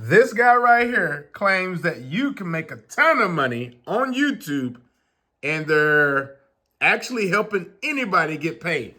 This guy right here claims that you can make a ton of money on YouTube and they're actually helping anybody get paid.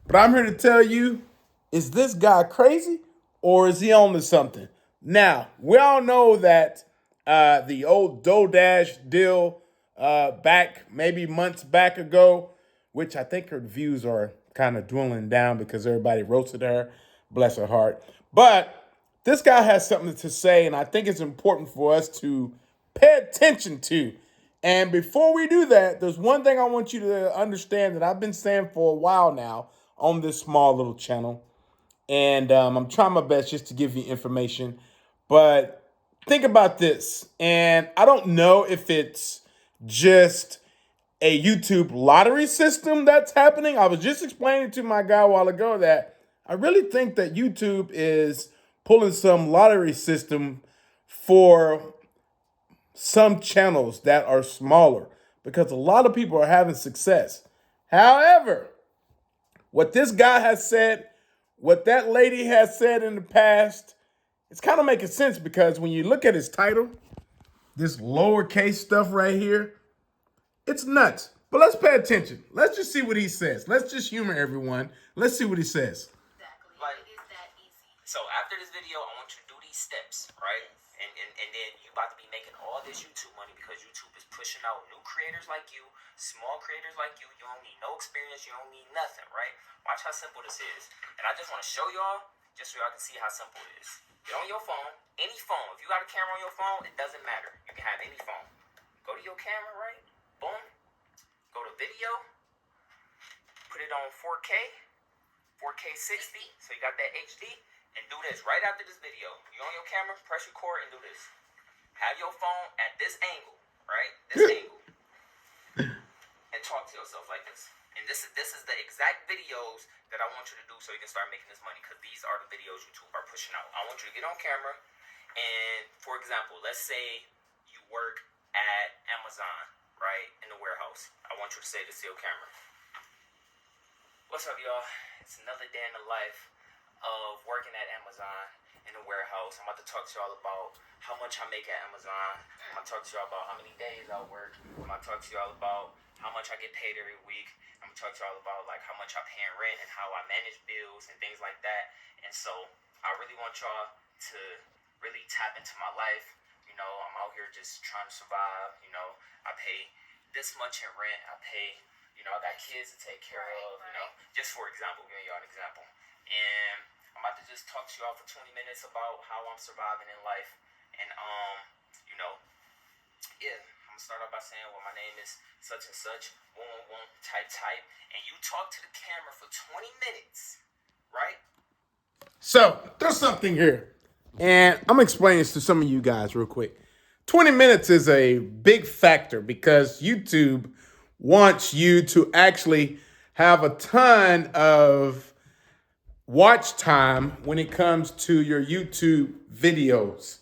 But I'm here to tell you, is this guy crazy or is he on to something? Now, we all know that the old DoorDash deal back maybe months back ago, which I think her views are kind of dwindling down because everybody roasted her, bless her heart. But this guy has something to say, and I think it's important for us to pay attention to. And before we do that, there's one thing I want you to understand that I've been saying for a while now on this small little channel. And I'm trying my best just to give you information. But think about this. And I don't know if it's just a YouTube lottery system that's happening. I was just explaining to my guy a while ago that I really think that YouTube is pulling some lottery system for some channels that are smaller because a lot of people are having success. However, what this guy has said, what that lady has said in the past, it's kind of making sense because when you look at his title, this lowercase stuff right here, it's nuts. But let's pay attention. Let's just see what he says. Let's just humor everyone. Let's see what he says. Exactly. Like, it is that easy. So after this video, I want you to do these steps, right? And then you about to be making all this YouTube money because YouTube is pushing out new creators like you, small creators like you. You don't need no experience. You don't need nothing, right? Watch how simple this is. And I just want to show y'all, just so y'all can see how simple it is. Get on your phone, any phone. If you got a camera on your phone, it doesn't matter. You can have any phone. Go to your camera, right? Boom. Go to video. Put it on 4K. 4K 60. So you got that HD. And do this right after this video. You on your camera, press record and do this. Have your phone at this angle, right? This angle. And talk to yourself like this. And this is the exact videos that I want you to do so you can start making this money, because these are the videos YouTube are pushing out. I want you to get on camera and, for example, let's say you work at Amazon, right, in the warehouse. I want you to say this to your camera. What's up, y'all? It's another day in the life of working at Amazon in the warehouse. I'm about to talk to y'all about how much I make at Amazon. I'm going to talk to y'all about how many days I work. I'm going to talk to y'all about how much I get paid every week. I'm going to talk to y'all about like how much I pay in rent and how I manage bills and things like that. And so I really want y'all to really tap into my life. You know, I'm out here just trying to survive. You know, I pay this much in rent. I pay, you know, I got kids to take care of, you know, just for example, giving y'all an example. And I'm about to just talk to y'all for 20 minutes about how I'm surviving in life. And, you know, yeah, I'm going to start off by saying, well, my name is such and such, type. And you talk to the camera for 20 minutes, right? So there's something here. And I'm explaining this to some of you guys real quick. 20 minutes is a big factor because YouTube wants you to actually have a ton of watch time when it comes to your YouTube videos.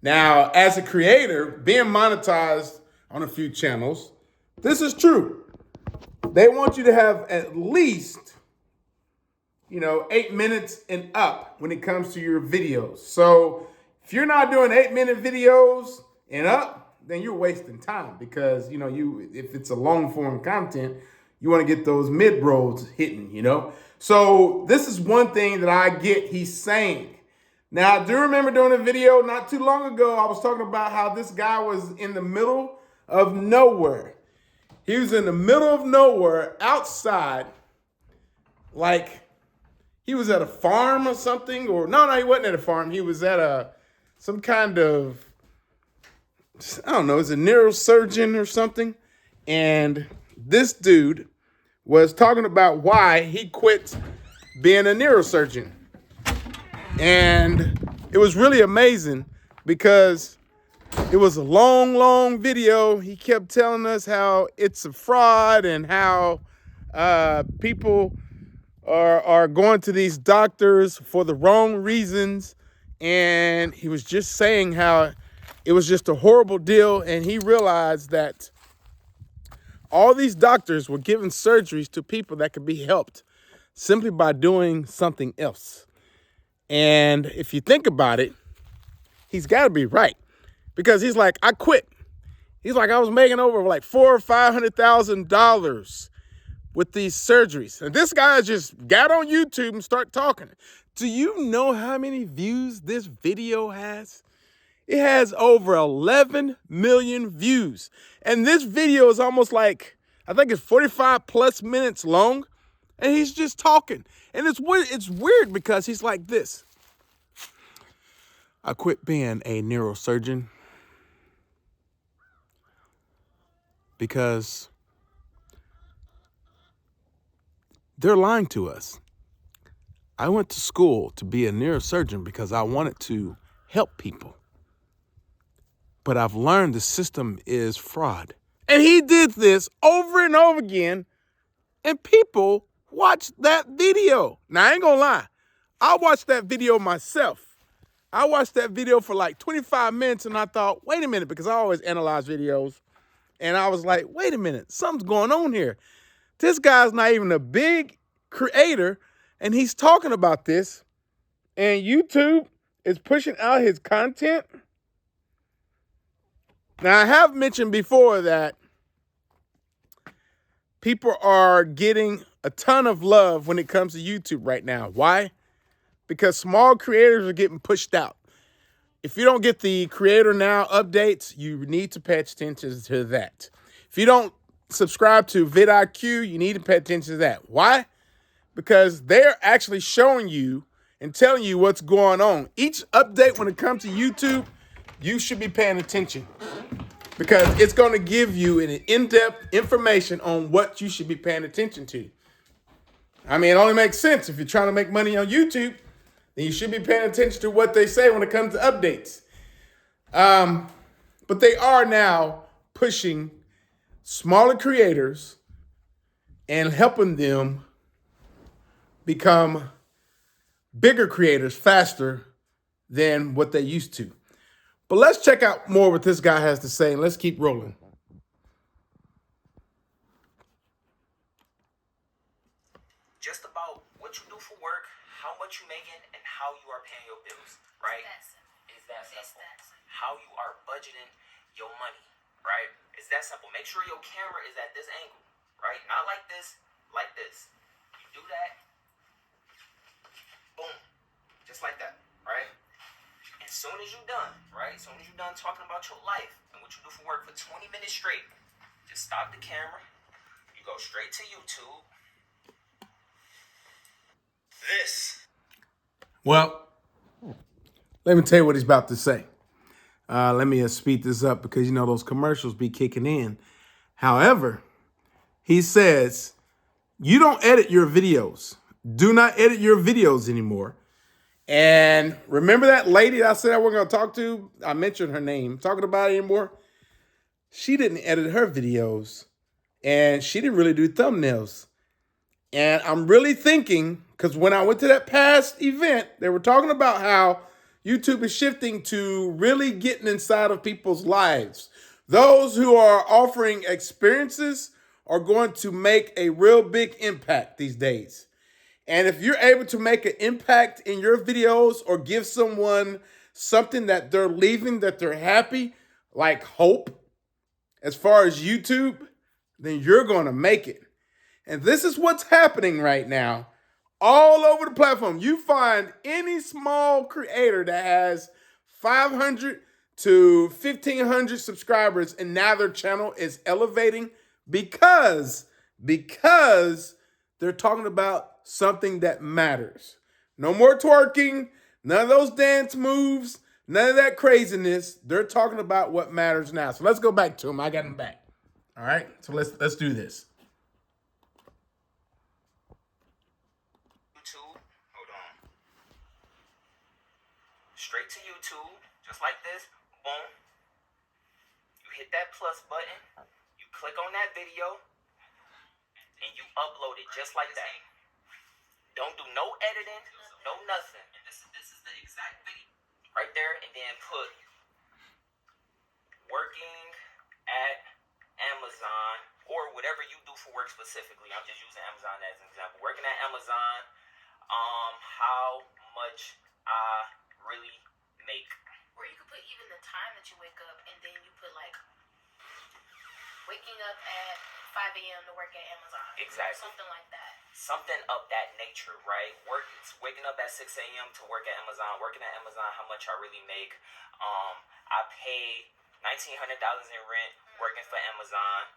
Now, as a creator, being monetized on a few channels, this is true. They want you to have at least, 8 minutes and up when it comes to your videos. So if you're not doing 8-minute videos and up, then you're wasting time because, if it's a long form content, you want to get those mid rolls hitting. So this is one thing that I get he's saying. Now, I do remember doing a video not too long ago. I was talking about how this guy was in the middle of nowhere. He was in the middle of nowhere outside, like he was at a farm or something. Or no, he wasn't at a farm. He was at some kind of, I don't know, it's a neurosurgeon or something. And this dude was talking about why he quit being a neurosurgeon. And it was really amazing because it was a long video. He kept telling us how it's a fraud and how people are going to these doctors for the wrong reasons. And he was just saying how it was just a horrible deal. And he realized that all these doctors were giving surgeries to people that could be helped simply by doing something else. And if you think about it, he's got to be right, because he's like, I quit. He's like, I was making over like $400,000 or $500,000 with these surgeries. And this guy just got on YouTube and start talking. Do you know how many views this video has? It has over 11 million views. And this video is almost like, I think it's 45 plus minutes long. And he's just talking. And it's weird because he's like this. I quit being a neurosurgeon because they're lying to us. I went to school to be a neurosurgeon because I wanted to help people. But I've learned the system is fraud. And he did this over and over again, and people watched that video. Now, I ain't gonna lie. I watched that video myself. I watched that video for like 25 minutes, and I thought, wait a minute, because I always analyze videos. And I was like, wait a minute, something's going on here. This guy's not even a big creator, and he's talking about this, and YouTube is pushing out his content. Now, I have mentioned before that people are getting a ton of love when it comes to YouTube right now. Why? Because small creators are getting pushed out. If you don't get the Creator Now updates, you need to pay attention to that. If you don't subscribe to vidIQ, you need to pay attention to that. Why? Because they're actually showing you and telling you what's going on. Each update when it comes to YouTube, you should be paying attention, because it's going to give you an in-depth information on what you should be paying attention to. I mean, it only makes sense. If you're trying to make money on YouTube, then you should be paying attention to what they say when it comes to updates. But they are now pushing smaller creators and helping them become bigger creators faster than what they used to. But let's check out more what this guy has to say, and let's keep rolling. Just about what you do for work, how much you're making, and how you are paying your bills, right? It's that simple. How you are budgeting your money, right? It's that simple. Make sure your camera is at this angle, right? Not like this, like this. You do that, boom, just like that, right? As soon as you're done, right? As soon as you're done talking about your life and what you do for work for 20 minutes straight, just stop the camera. You go straight to YouTube. Well, let me tell you what he's about to say. Let me speed this up because, you know, those commercials be kicking in. However, he says, you don't edit your videos. Do not edit your videos anymore. And remember that lady I said I wasn't going to talk to? I mentioned her name. Talking about it anymore? She didn't edit her videos, and she didn't really do thumbnails. And I'm really thinking, because when I went to that past event, they were talking about how YouTube is shifting to really getting inside of people's lives. Those who are offering experiences are going to make a real big impact these days. And if you're able to make an impact in your videos or give someone something that they're leaving, that they're happy, like hope, as far as YouTube, then you're going to make it. And this is what's happening right now all over the platform. You find any small creator that has 500 to 1,500 subscribers, and now their channel is elevating because they're talking about something that matters. No more twerking, none of those dance moves, none of that craziness. They're talking about what matters now. So let's go back to him. I got him back. All right, so let's do this. YouTube, hold on. Straight to YouTube, just like this. Boom. You hit that plus button. You click on that video, and you upload it just like that. Don't do no editing, no nothing. And this is the exact video right there, and then put working at Amazon or whatever you do for work specifically. I'm just using Amazon as an example. Working at Amazon, how much I really make, Or you could put even the time that you wake up, and then you put like waking up at 5 a.m. to work at Amazon. Exactly. Something like that. Something of that nature, right? Waking up at 6 a.m. to work at Amazon, working at Amazon, how much I really make. I pay $1,900 in rent working for Amazon.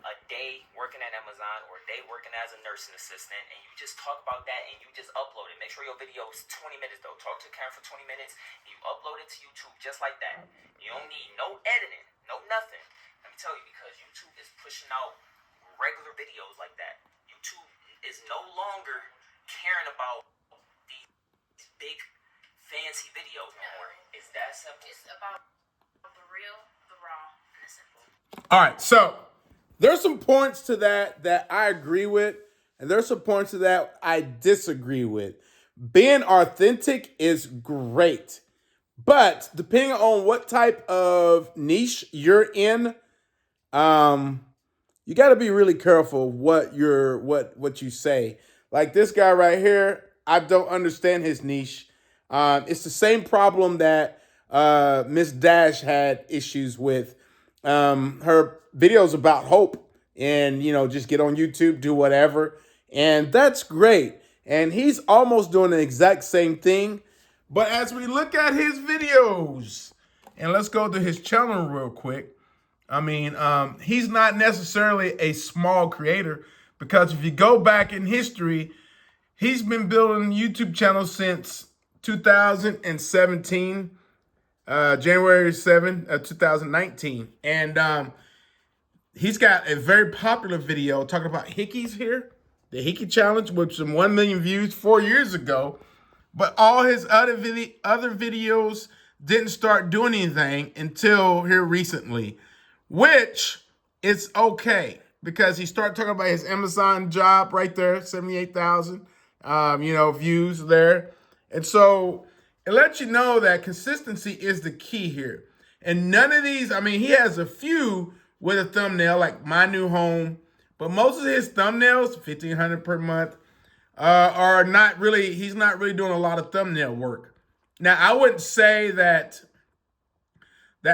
A day working at Amazon or a day working as a nursing assistant, and you just talk about that and you just upload it. Make sure your video is 20 minutes though. Talk to the camera for 20 minutes and you upload it to YouTube just like that. You don't need no editing, no nothing. Let me tell you, because YouTube is pushing out regular videos like that. YouTube is no longer caring about these big fancy videos anymore. It's that simple. It's about the real, the raw, and the simple. All right, so there's some points to that I agree with, and there's some points to that I disagree with. Being authentic is great, but depending on what type of niche you're in, you got to be really careful what you say. Like this guy right here, I don't understand his niche. It's the same problem that Miss Dash had issues with. Her videos about hope and, just get on YouTube, do whatever. And that's great. And he's almost doing the exact same thing. But as we look at his videos, and let's go to his channel real quick. I mean, he's not necessarily a small creator, because if you go back in history, he's been building YouTube channels since 2017. January 7, 2019. And he's got a very popular video talking about hickeys here. The Hickey Challenge, with some 1 million views 4 years ago. But all his other videos didn't start doing anything until here recently. Which is okay, because he started talking about his Amazon job right there, 78,000 views there. And so it lets you know that consistency is the key here. And none of these, he has a few with a thumbnail, like my new home, but most of his thumbnails, $1,500 per month, are not really, he's not really doing a lot of thumbnail work. Now, I wouldn't say that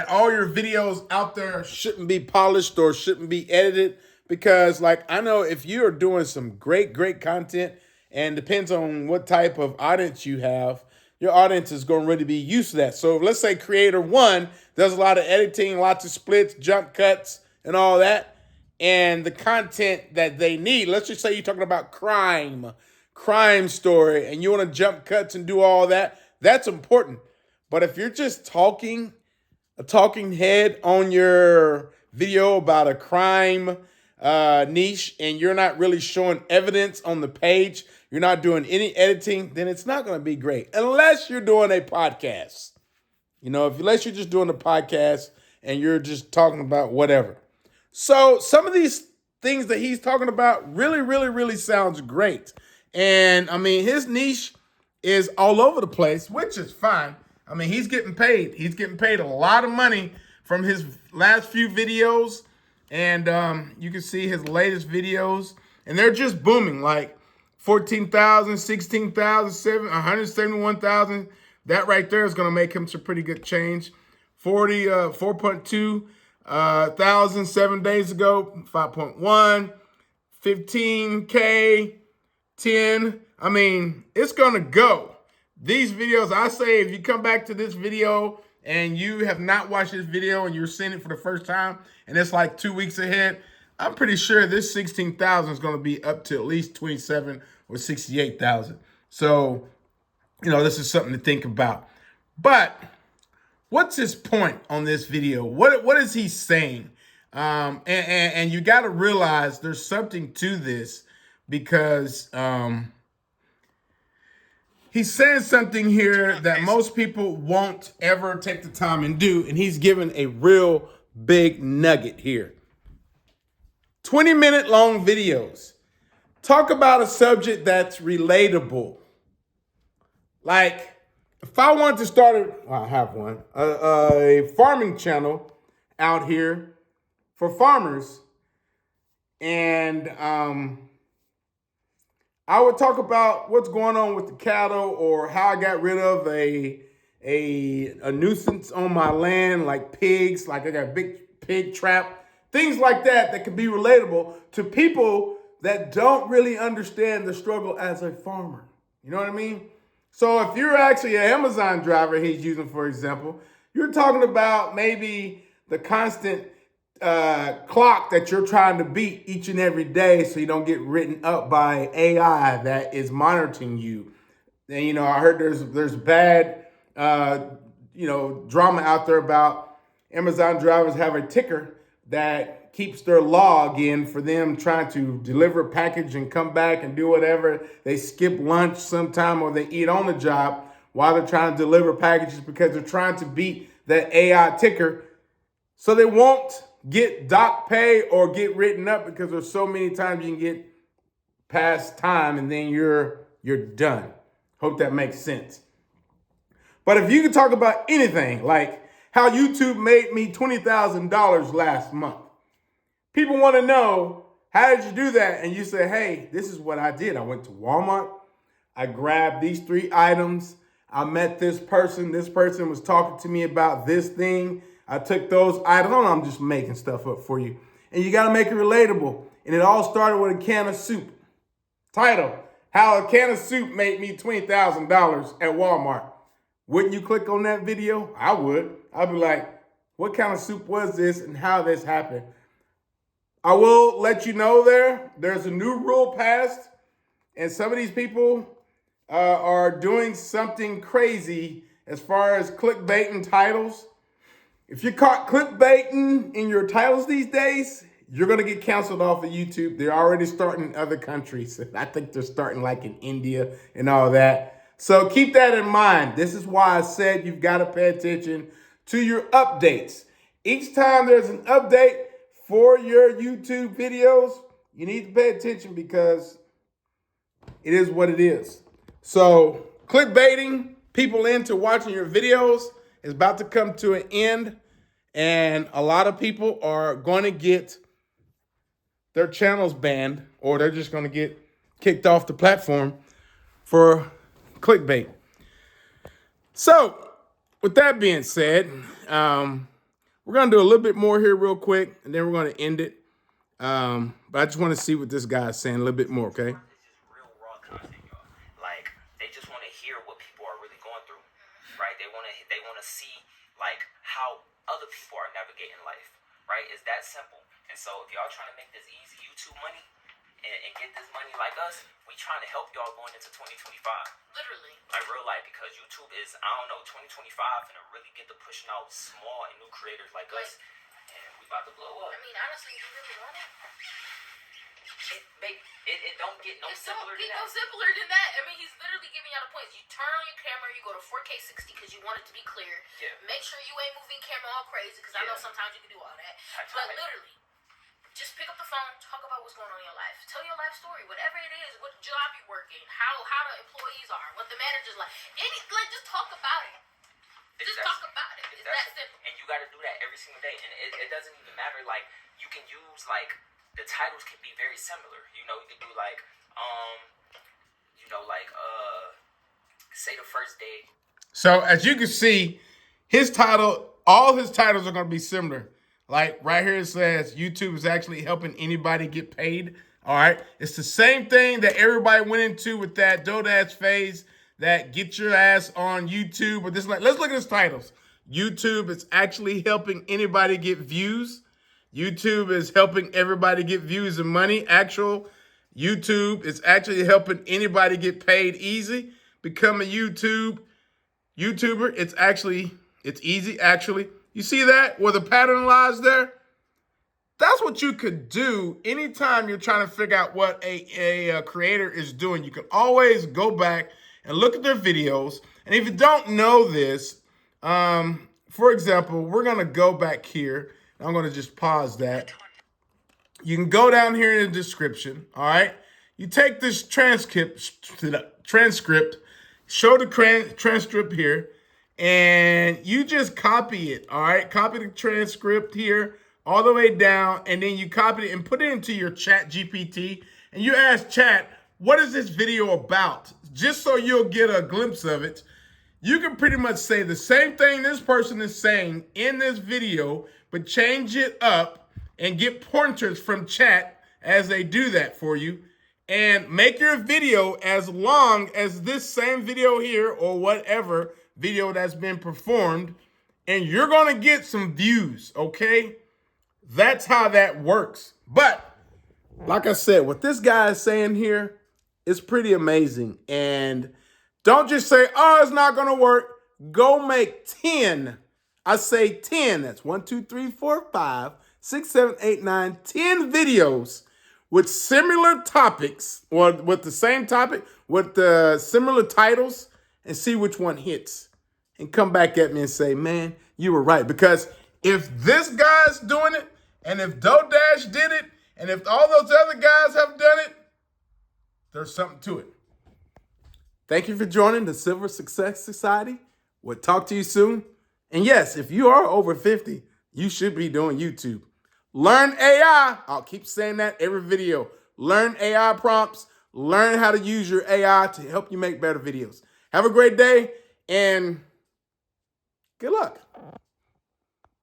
all your videos out there shouldn't be polished or shouldn't be edited, because I know if you're doing some great content, and depends on what type of audience you have, your audience is going to really be used to that. So let's say creator one does a lot of editing, lots of splits, jump cuts, and all that. And the content that they need, let's just say you're talking about crime story, and you want to jump cuts and do all that, that's important. But if you're just a talking head on your video about a crime niche, and you're not really showing evidence on the page, you're not doing any editing, then it's not going to be great. Unless you're doing a podcast. Unless you're just doing a podcast and you're just talking about whatever. So some of these things that he's talking about really sounds great. And his niche is all over the place, which is fine. He's getting paid. He's getting paid a lot of money from his last few videos. And you can see his latest videos, and they're just booming, like 14,000, 16,000, 171,000. That right there is going to make him some pretty good change. 4.2 thousand 7 days ago, 5.1, 15K, 10. It's going to go. These videos, I say, if you come back to this video and you have not watched this video and you're seeing it for the first time, and it's like 2 weeks ahead, I'm pretty sure this 16,000 is going to be up to at least 27 or 68,000. So, this is something to think about. But what's his point on this video? What is he saying? And you got to realize there's something to this, because he's saying something here that most people won't ever take the time and do, and he's given a real big nugget here. 20-minute long videos. Talk about a subject that's relatable. Like, if I wanted to start I have one, a farming channel out here for farmers, and I would talk about what's going on with the cattle or how I got rid of a nuisance on my land, like pigs, like I got a big pig trap, things like that that can be relatable to people that don't really understand the struggle as a farmer. You know what I mean? So if you're actually an Amazon driver, he's using, for example, you're talking about maybe the constant clock that you're trying to beat each and every day so you don't get written up by AI that is monitoring you. And, you know, I heard there's bad, drama out there about Amazon drivers have a ticker that keeps their log in for them trying to deliver a package and come back and do whatever. They skip lunch sometime or they eat on the job while they're trying to deliver packages because they're trying to beat that AI ticker. So they won't get dock pay or get written up because there's so many times you can get past time and then you're done. Hope that makes sense. But if you could talk about anything, like how YouTube made me $20,000 last month, people want to know, how did you do that? And you say, hey, this is what I did. I went to Walmart. I grabbed these 3 items. I met this person. This person was talking to me about this thing. I took those items. Oh, I'm just making stuff up for you. And you got to make it relatable. And it all started with a can of soup. Title, how a can of soup made me $20,000 at Walmart. Wouldn't you click on that video? I would. I'd be like, what kind of soup was this and how this happened? I will let you know there's a new rule passed, and some of these people are doing something crazy as far as clickbaiting titles. If you're caught clickbaiting in your titles these days, you're going to get canceled off of YouTube. They're already starting in other countries. I think they're starting like in India and all that. So keep that in mind. This is why I said you've got to pay attention to your updates. Each time there's an update for your YouTube videos, you need to pay attention because it is what it is. So clickbaiting people into watching your videos is about to come to an end, and a lot of people are going to get their channels banned, or they're just going to get kicked off the platform for clickbait. So with that being said, we're going to do a little bit more here real quick, and then we're going to end it. But I just want to see what this guy's saying a little bit more, okay? It's just real raw content, y'all. Like, they just want to hear what people are really going through, right? They want to see, like, how other people are navigating life, right? It's that simple. And so if y'all trying to make this easy YouTube money and get this money like us, we trying to help y'all going into 2025. Literally. Like real life, because YouTube is, I don't know, 2025 and really get to pushing out small and new creators like us, and we about to blow up. I mean, honestly, you really want it? It don't get no simpler than that. No simpler than that. I mean, he's literally giving y'all the points. You turn on your camera, you go to 4K 60 because you want it to be clear. Yeah. Make sure you ain't moving camera all crazy because I know sometimes you can do all that. But literally, just pick up the phone, talk about what's going on in your life. Tell your life story, whatever it is, what job you're working, how the employees are, what the manager's like. Just talk about it. Just talk about it. It's that simple. And you got to do that every single day. And it doesn't even matter. Like, you can use, like, the titles can be very similar. You know, you can do, like, say the first day. So as you can see, all his titles are going to be similar. Like right here it says YouTube is actually helping anybody get paid. All right. It's the same thing that everybody went into with that DoorDash phase, that get your ass on YouTube. But this, let's look at his titles. YouTube is actually helping anybody get views. YouTube is helping everybody get views and money. Actual YouTube is actually helping anybody get paid easy. Become a YouTuber. It's easy, actually. You see that where the pattern lies there? That's what you could do anytime you're trying to figure out what a creator is doing. You can always go back and look at their videos. And if you don't know this, for example, we're going to go back here. I'm going to just pause that. You can go down here in the description, all right? You take this transcript, show the transcript here, and you just copy it, all right? Copy the transcript here all the way down, and then you copy it and put it into your Chat GPT, and you ask Chat, what is this video about? Just so you'll get a glimpse of it, you can pretty much say the same thing this person is saying in this video, but change it up and get pointers from chat as they do that for you. And make your video as long as this same video here or whatever video that's been performed, and you're going to get some views, okay? That's how that works. But like I said, what this guy is saying here is pretty amazing. And don't just say, oh, it's not going to work. Go make 10. I say 10. That's 1, 2, 3, 4, 5, 6, 7, 8, 9, 10 videos with similar topics, or with the same topic, with the similar titles, and see which one hits. And come back at me and say, man, you were right. Because if this guy's doing it, and if DoeDash did it, and if all those other guys have done it, there's something to it. Thank you for joining the Silver Success Society. We'll talk to you soon. And yes, if you are over 50, you should be doing YouTube. Learn AI. I'll keep saying that every video. Learn AI prompts. Learn how to use your AI to help you make better videos. Have a great day and good luck.